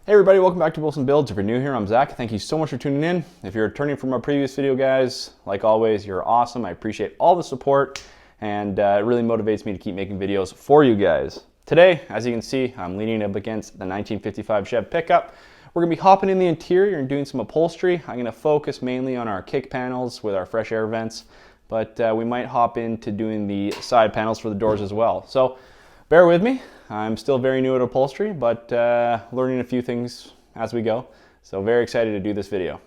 Hey everybody, welcome back to Willson Builds. If you're new here, I'm Zach. Thank you so much for tuning in. If you're returning from our previous video, guys, like always, you're awesome. I appreciate all the support, and it really motivates me to keep making videos for you guys. Today, as you can see, I'm leaning up against the 1955 Chev pickup. We're gonna be hopping in the interior and doing some upholstery. I'm gonna focus mainly on our kick panels with our fresh air vents, but we might hop into doing the side panels for the doors as well. So bear with me. I'm still very new at upholstery, but learning a few things as we go. So very excited to do this video.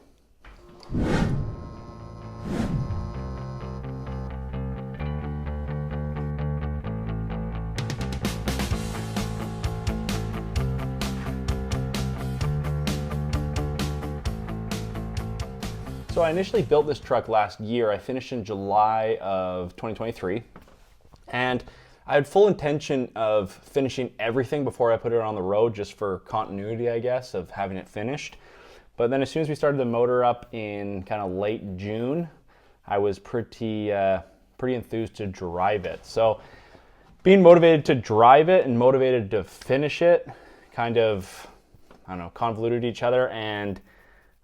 So I initially built this truck last year. I finished in July of 2023. And I had full intention of finishing everything before I put it on the road, just for continuity, I guess, of having it finished. But then as soon as we started the motor up in kind of late June, I was pretty enthused to drive it. So being motivated to drive it and motivated to finish it kind of, I don't know, convoluted each other, and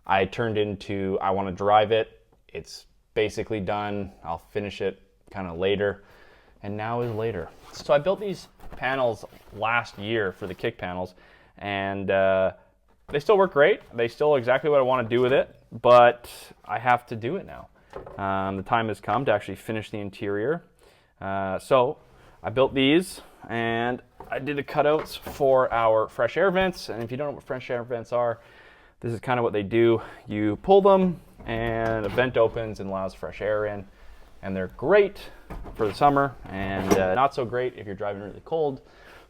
I turned into, I want to drive it. It's basically done. I'll finish it kind of later. And now is later. So I built these panels last year for the kick panels, and they still work great. They still exactly what I want to do with it, but I have to do it now. The time has come to actually finish the interior. So I built these, and I did the cutouts for our fresh air vents. And if you don't know what fresh air vents are, this is kind of what they do. You pull them, and a vent opens and allows fresh air in. And they're great for the summer, and not so great if you're driving really cold,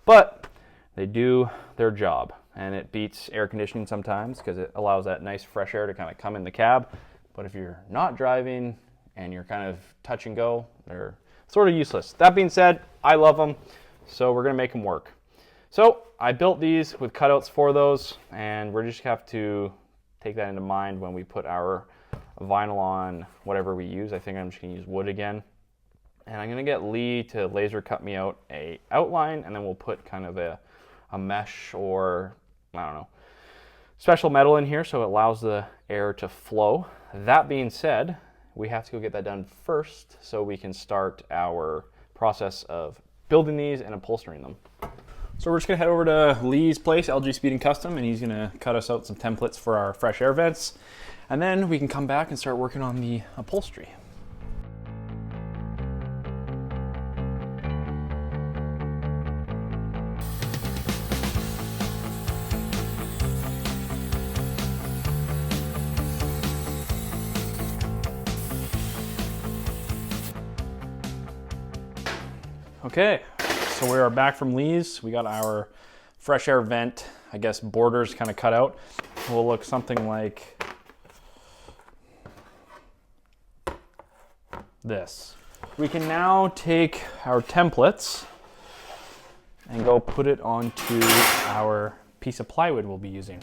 but they do their job. And it beats air conditioning sometimes because it allows that nice fresh air to kind of come in the cab. But if you're not driving and you're kind of touch and go, they're sort of useless. That being said, I love them, so we're gonna make them work. So I built these with cutouts for those, and we're just have to take that into mind when we put our vinyl on whatever we use. I think I'm just gonna use wood again. And I'm gonna get Lee to laser cut me out a outline, and then we'll put kind of a mesh or, I don't know, special metal in here so it allows the air to flow. That being said, we have to go get that done first so we can start our process of building these and upholstering them. So we're just gonna head over to Lee's place, LG Speed and Custom, and he's gonna cut us out some templates for our fresh air vents. And then we can come back and start working on the upholstery. Okay, so we are back from Lee's. We got our fresh air vent, I guess, borders kind of cut out. It will look something like this. We can now take our templates and go put it onto our piece of plywood we'll be using.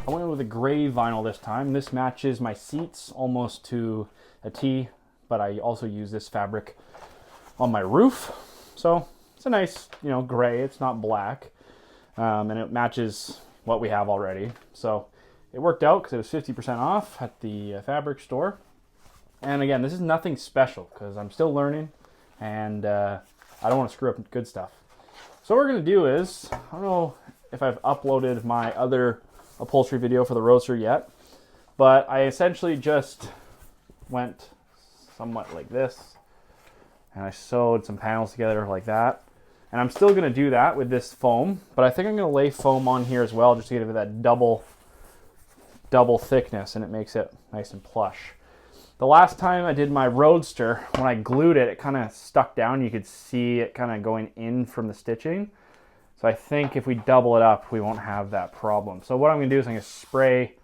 I went with a gray vinyl this time. This matches my seats almost to a T, but I also use this fabric on my roof. So it's a nice, gray. It's not black, and it matches what we have already. So it worked out because it was 50% off at the fabric store. And again, this is nothing special because I'm still learning, and I don't want to screw up good stuff. So what we're gonna do is, I don't know if I've uploaded my other upholstery video for the Roadster yet, but I essentially just went somewhat like this, and I sewed some panels together like that. And I'm still gonna do that with this foam, but I think I'm gonna lay foam on here as well, just to give it that double thickness, and it makes it nice and plush. The last time I did my Roadster, when I glued it, it kind of stuck down. You could see it kind of going in from the stitching. So I think if we double it up, we won't have that problem. So what I'm gonna do is I'm gonna spray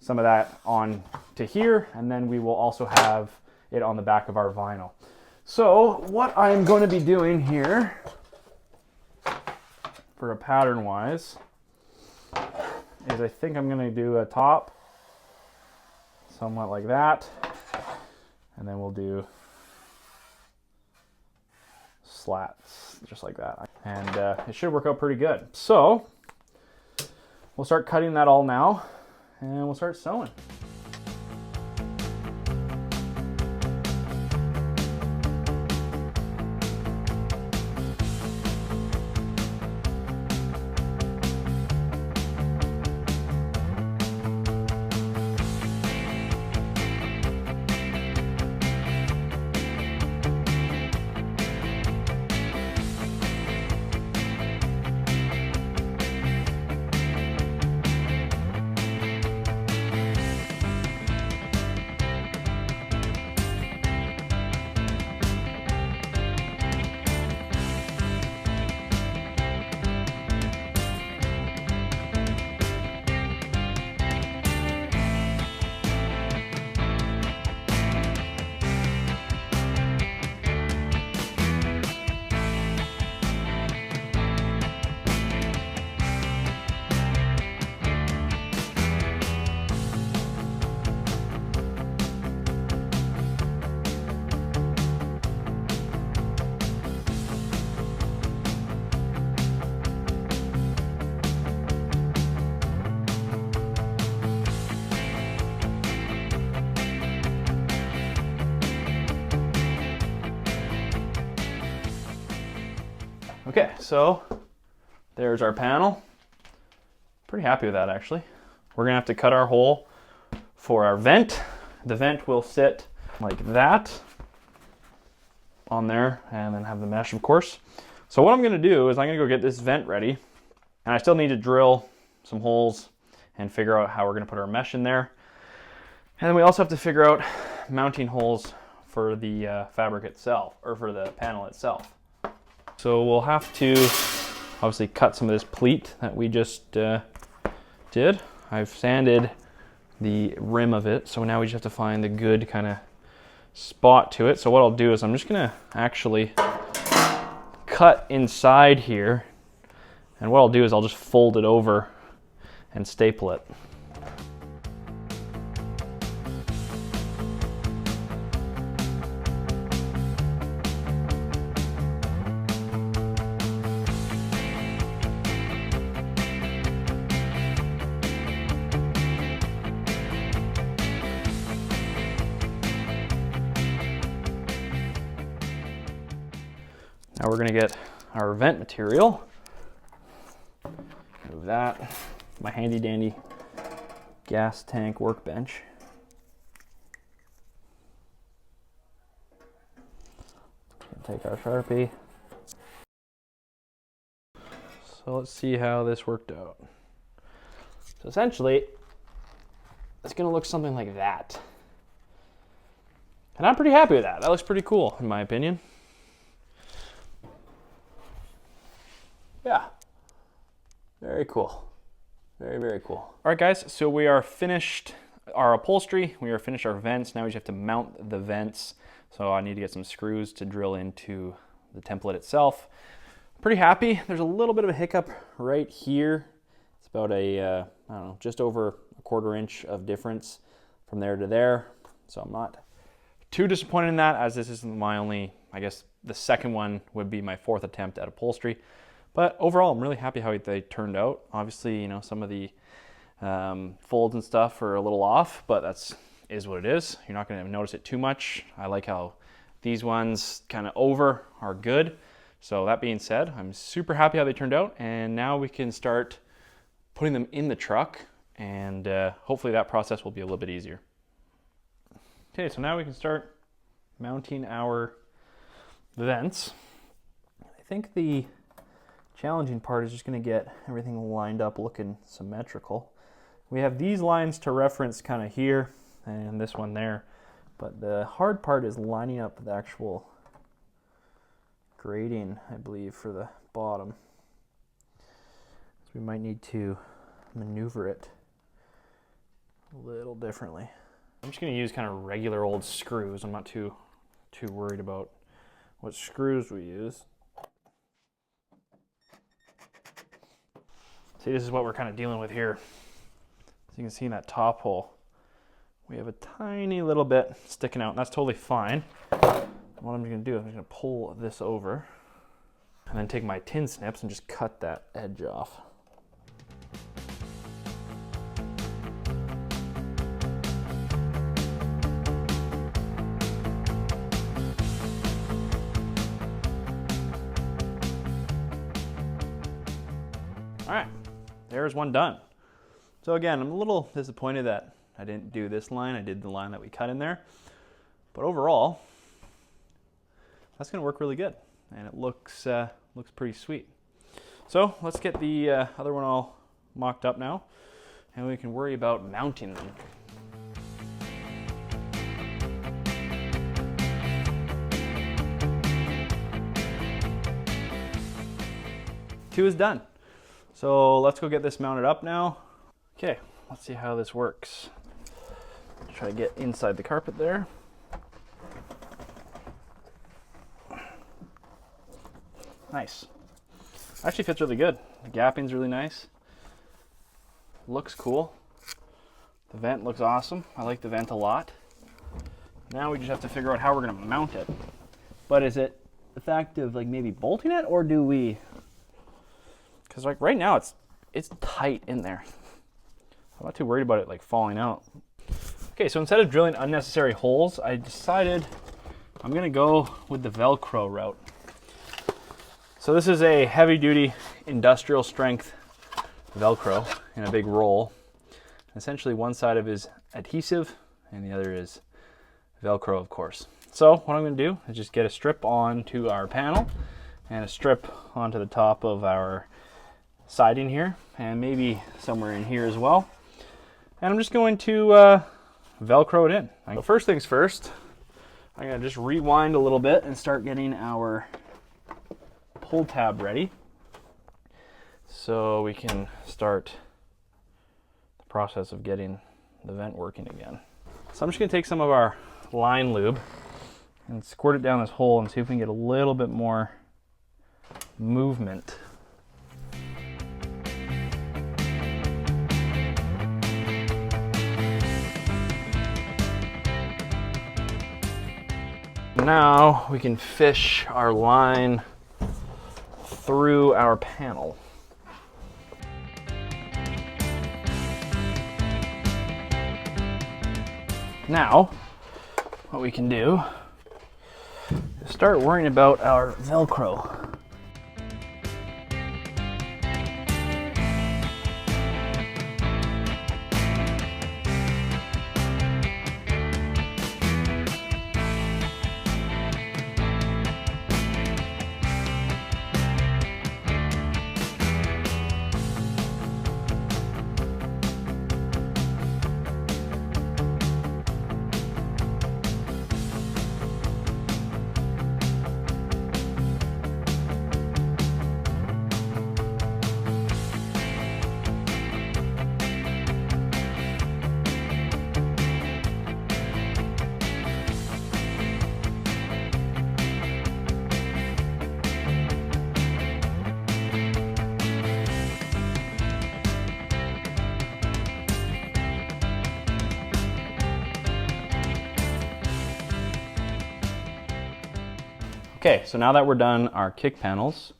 some of that on to here, and then we will also have it on the back of our vinyl. So what I'm going to be doing here for a pattern wise is I think I'm going to do a top somewhat like that, and then we'll do slats just like that, and it should work out pretty good. So we'll start cutting that all now and we'll start sewing. Okay, so there's our panel. Pretty happy with that, actually. We're gonna have to cut our hole for our vent. The vent will sit like that on there, and then have the mesh, of course. So what I'm gonna do is I'm gonna go get this vent ready, and I still need to drill some holes and figure out how we're gonna put our mesh in there. And then we also have to figure out mounting holes for the fabric itself, or for the panel itself. So we'll have to obviously cut some of this pleat that we just did. I've sanded the rim of it, so now we just have to find the good kind of spot to it. So what I'll do is I'm just gonna actually cut inside here, and what I'll do is I'll just fold it over and staple it. Now we're gonna get our vent material. Move that. My handy dandy gas tank workbench. Take our Sharpie. So let's see how this worked out. So essentially, it's gonna look something like that. And I'm pretty happy with that. That looks pretty cool, in my opinion. Yeah, very cool. Very, very cool. All right, guys, so we are finished our upholstery. We are finished our vents. Now we just have to mount the vents. So I need to get some screws to drill into the template itself. Pretty happy. There's a little bit of a hiccup right here. It's about I don't know, just over a 1/4 inch of difference from there to there. So I'm not too disappointed in that, as this isn't my only, I guess the second one would be my 4th attempt at upholstery. But overall, I'm really happy how they turned out. Obviously, you know, some of the folds and stuff are a little off, but is what it is. You're not going to notice it too much. I like how these ones kind of over are good. So that being said, I'm super happy how they turned out, and now we can start putting them in the truck, and hopefully that process will be a little bit easier. Okay, so now we can start mounting our vents. I think the challenging part is just going to get everything lined up looking symmetrical. We have these lines to reference kind of here and this one there, but the hard part is lining up the actual grading, I believe, for the bottom. So we might need to maneuver it a little differently. I'm just going to use kind of regular old screws. I'm not too worried about what screws we use. See, this is what we're kind of dealing with here. As you can see in that top hole, we have a tiny little bit sticking out, and that's totally fine. What I'm going to do is I'm going to pull this over and then take my tin snips and just cut that edge off. All right, there's one done. So again, I'm a little disappointed that I didn't do this line. I did the line that we cut in there. But overall, that's gonna work really good. And it looks pretty sweet. So let's get the other one all mocked up now, and we can worry about mounting them. Two is done. So let's go get this mounted up now. Okay, let's see how this works. Try to get inside the carpet there. Nice. Actually fits really good. The gapping's really nice. Looks cool. The vent looks awesome. I like the vent a lot. Now we just have to figure out how we're gonna mount it. But is it the fact of like maybe bolting it, or do we? Because like right now it's tight in there. I'm not too worried about it like falling out. Okay, so instead of drilling unnecessary holes, I decided I'm gonna go with the Velcro route. So this is a heavy duty industrial strength Velcro in a big roll. Essentially one side of it is adhesive and the other is Velcro, of course. So what I'm gonna do is just get a strip onto our panel and a strip onto the top of our siding here, and maybe somewhere in here as well. And I'm just going to Velcro it in. So first things first, I'm gonna just rewind a little bit and start getting our pull tab ready so we can start the process of getting the vent working again. So I'm just gonna take some of our line lube and squirt it down this hole and see if we can get a little bit more movement. Now we can fish our line through our panel. Now, what we can do is start worrying about our Velcro. Okay, so now that we're done our kick panels,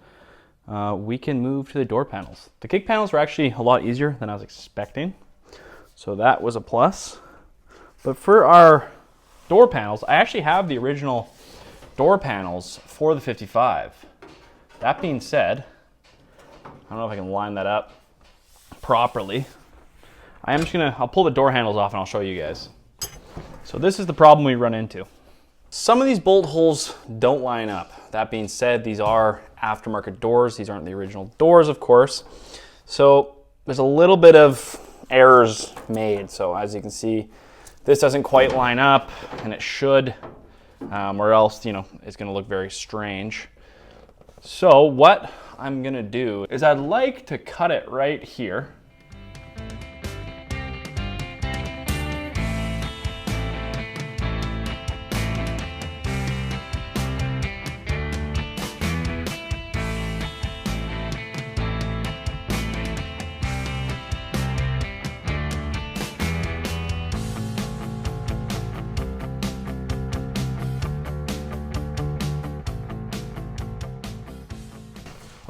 we can move to the door panels. The kick panels were actually a lot easier than I was expecting, so that was a plus. But for our door panels, I actually have the original door panels for the 55. That being said, I don't know if I can line that up properly. I'll pull the door handles off and I'll show you guys. So this is the problem we run into. Some of these bolt holes don't line up. That being said, these are aftermarket doors. These aren't the original doors, of course. So there's a little bit of errors made. So as you can see, this doesn't quite line up, and it should, or else, it's gonna look very strange. So what I'm gonna do is I'd like to cut it right here.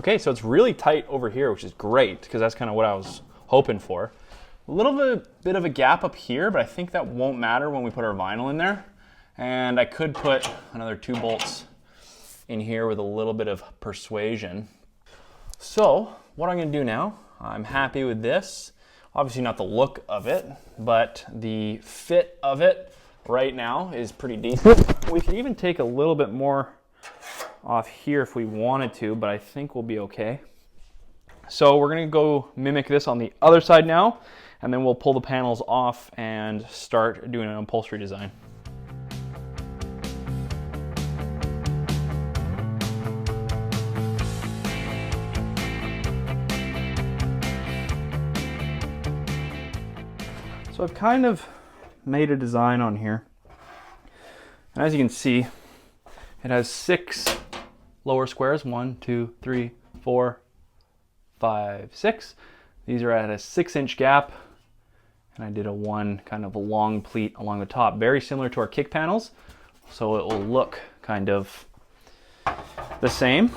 Okay, so it's really tight over here, which is great because that's kind of what I was hoping for. A little bit of a gap up here, but I think that won't matter when we put our vinyl in there. And I could put another 2 bolts in here with a little bit of persuasion. So what I'm gonna do now, I'm happy with this. Obviously not the look of it, but the fit of it right now is pretty decent. We could even take a little bit more off here if we wanted to, but I think we'll be okay. So we're gonna go mimic this on the other side now, and then we'll pull the panels off and start doing an upholstery design. So I've kind of made a design on here. And as you can see, it has 6 lower squares, 1, 2, 3, 4, 5, 6. These are at a 6-inch gap, and I did one kind of a long pleat along the top, very similar to our kick panels, so it will look kind of the same.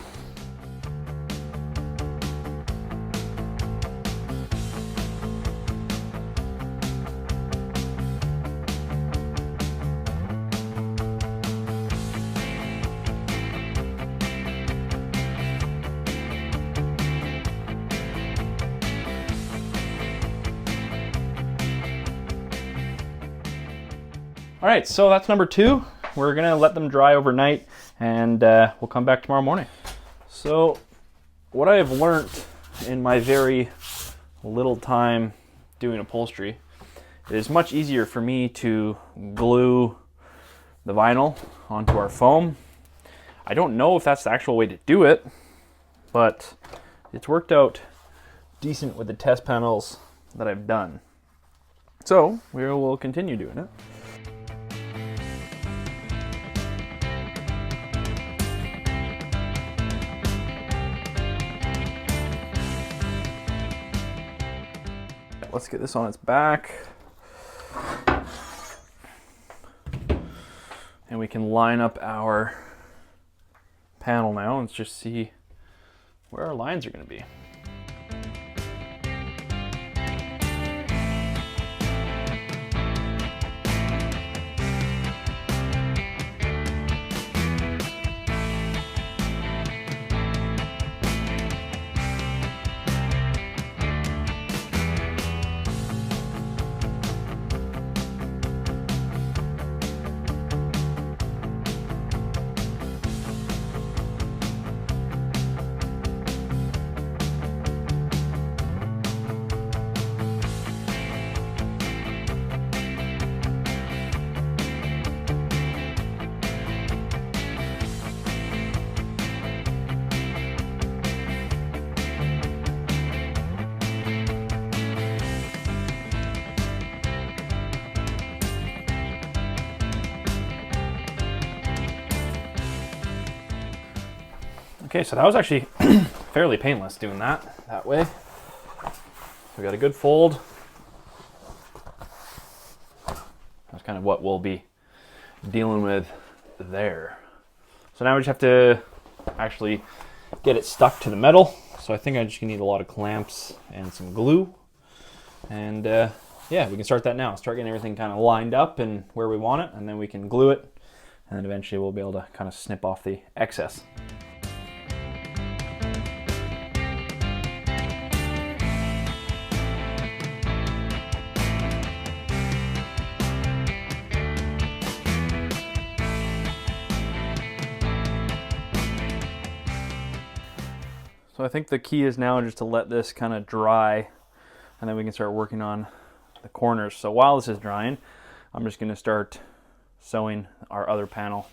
All right, so that's number 2. We're gonna let them dry overnight, and we'll come back tomorrow morning. So what I have learned in my very little time doing upholstery, it is much easier for me to glue the vinyl onto our foam. I don't know if that's the actual way to do it, but it's worked out decent with the test panels that I've done. So we will continue doing it. Let's get this on its back. And we can line up our panel now and just see where our lines are going to be. Okay, so that was actually fairly painless doing that way. We got a good fold. That's kind of what we'll be dealing with there. So now we just have to actually get it stuck to the metal. So I think I just need a lot of clamps and some glue. And yeah, we can start that now. Start getting everything kind of lined up and where we want it, and then we can glue it. And then eventually we'll be able to kind of snip off the excess. So I think the key is now just to let this kind of dry, and then we can start working on the corners. So while this is drying, I'm just going to start sewing our other panel.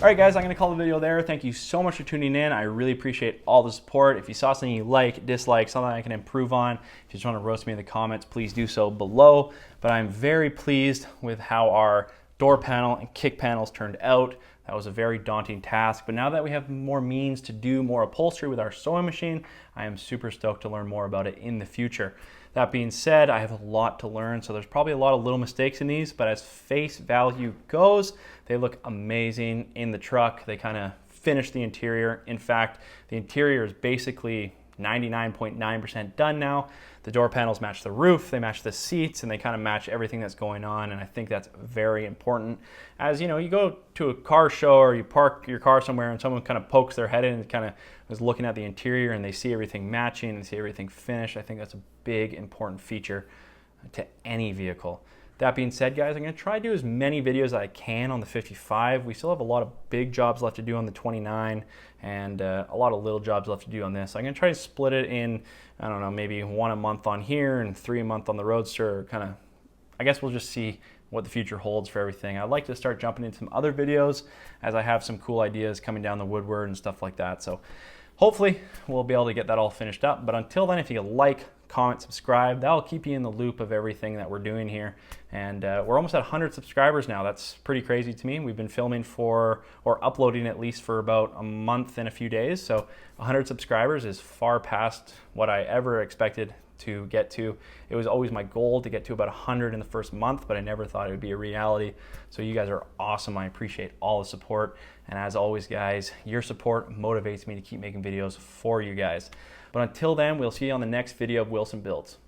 All right, guys, I'm going to call the video there. Thank you so much for tuning in. I really appreciate all the support. If you saw something you like, dislike, something I can improve on, if you just want to roast me in the comments, please do so below. But I'm very pleased with how our door panel and kick panels turned out. That was a very daunting task, but now that we have more means to do more upholstery with our sewing machine, I am super stoked to learn more about it in the future. That being said, I have a lot to learn, so there's probably a lot of little mistakes in these, but as face value goes, they look amazing in the truck. They kind of finish the interior. In fact, the interior is basically 99.9% done now. The door panels match the roof, they match the seats, and they kind of match everything that's going on, and I think that's very important. As you know, you go to a car show or you park your car somewhere and someone kind of pokes their head in and kind of is looking at the interior and they see everything matching and see everything finished. I think that's a big important feature to any vehicle. That being said, guys, I'm going to try to do as many videos as I can on the 55. We still have a lot of big jobs left to do on the 29 and a lot of little jobs left to do on this. So I'm going to try to split it in, I don't know, maybe 1 a month on here and 3 a month on the Roadster. Kind of, I guess we'll just see what the future holds for everything. I'd like to start jumping into some other videos as I have some cool ideas coming down the woodward and stuff like that. So hopefully we'll be able to get that all finished up. But until then, if you like, comment, subscribe, that'll keep you in the loop of everything that we're doing here. And we're almost at 100 subscribers now. That's pretty crazy to me. We've been filming for, or uploading at least for about a month and a few days. So 100 subscribers is far past what I ever expected to get to. It was always my goal to get to about 100 in the first month, but I never thought it would be a reality. So you guys are awesome. I appreciate all the support. And as always, guys, your support motivates me to keep making videos for you guys. But until then, we'll see you on the next video of Willson Builds.